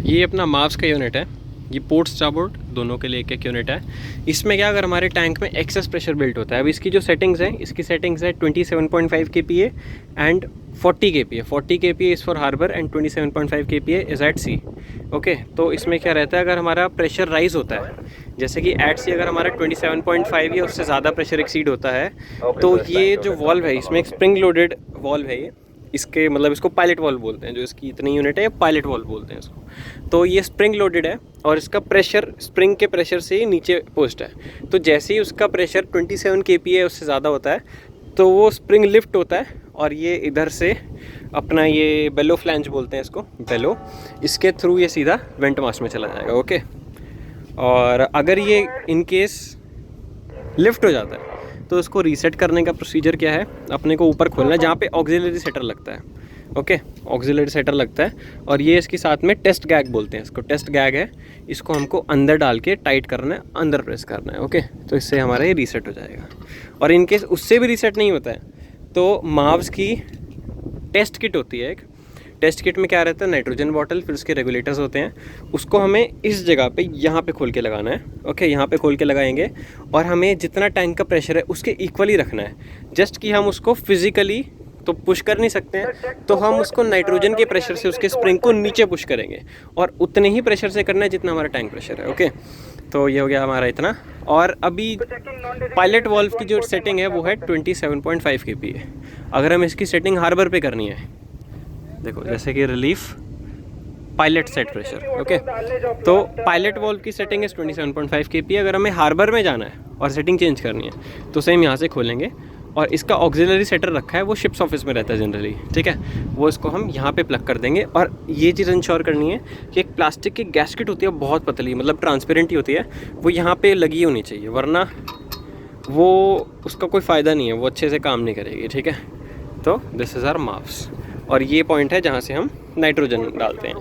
ये अपना माव्स का यूनिट है। ये पोर्ट स्टारबोर्ड दोनों के लिए एक यूनिट है। इसमें क्या, अगर हमारे टैंक में एक्सेस प्रेशर बिल्ट होता है, अब इसकी जो सेटिंग्स है, इसकी सेटिंग्स है 27.5 kPa and 40 kPa। 40 kPa is for harbour and 27.5 kPa is at sea. Okay, तो इसमें क्या रहता है, अगर हमारा प्रेशर राइज होता है, जैसे कि एट सी अगर हमारा 27.5 या उससे ज़्यादा प्रेशर एक्सीड होता है, तो ये जो वॉल्व है, इसमें एक स्प्रिंग लोडेड वॉल्व है ये। इसके मतलब इसको पायलट वॉल्व बोलते हैं, जो इसकी इतनी यूनिट है, ये पायलट वॉल्व बोलते हैं इसको। तो ये स्प्रिंग लोडेड है और इसका प्रेशर स्प्रिंग के प्रेशर से ही नीचे पोस्ट है। तो जैसे ही उसका प्रेशर 27 kPa उससे ज़्यादा होता है, तो वो स्प्रिंग लिफ्ट होता है और ये इधर से अपना ये बेलो फ्लैंज बोलते हैं इसको, बेलो, इसके थ्रू ये सीधा वेंट मास में चला जाएगा। ओके, और अगर ये इन केस लिफ्ट हो जाता है तो इसको रीसेट करने का प्रोसीजर क्या है, अपने को ऊपर खोलना है जहाँ पे ऑक्सिलरी सेटर लगता है। ओके, ऑक्सिलरी सेटर लगता है और ये इसके साथ में टेस्ट गैग बोलते हैं इसको, टेस्ट गैग है। इसको हमको अंदर डाल के टाइट करना है, अंदर प्रेस करना है। ओके, तो इससे हमारा ये रीसेट हो जाएगा। और इन केस उससे भी रीसेट नहीं होता है तो माव्स की टेस्ट किट होती है एक। टेस्ट किट में क्या रहता है, नाइट्रोजन बॉटल, फिर उसके रेगुलेटर्स होते हैं। उसको हमें इस जगह पे यहाँ पे खोल के लगाना है। ओके, यहाँ पे खोल के लगाएंगे और हमें जितना टैंक का प्रेशर है उसके इक्वली रखना है। जस्ट कि हम उसको फिजिकली तो पुश कर नहीं सकते हैं, तो हम उसको नाइट्रोजन के प्रेशर से उसके स्प्रिंग को नीचे पुश करेंगे और उतने ही प्रेशर से करना है जितना हमारा टैंक प्रेशर है। ओके, तो ये हो गया हमारा इतना। और अभी पायलट वॉल्व की जो सेटिंग है वो है 27.5 kPa। अगर हम इसकी सेटिंग हार्बर पे करनी है, देखो जैसे कि relief, pilot set pressure. Okay, तो पायलट वॉल्व की सेटिंग है 27.5 kPa। अगर हमें हार्बर में जाना है और सेटिंग चेंज करनी है तो सेम यहाँ से खोलेंगे और इसका ऑक्सिलरी सेटर रखा है, वो शिप्स ऑफिस में रहता है जनरली। ठीक है, वो इसको हम यहाँ पे प्लग कर देंगे। और ये चीज़ इंश्योर करनी है कि एक प्लास्टिक की गैस्केट होती है, बहुत पतली, मतलब ट्रांसपेरेंट ही होती है, वो यहाँ पे लगी होनी चाहिए, वरना वो उसका कोई फ़ायदा नहीं है, वो अच्छे से काम नहीं करेगी। ठीक है, तो दिस इज़ आवर माव्स और ये पॉइंट है जहाँ से हम नाइट्रोजन डालते हैं।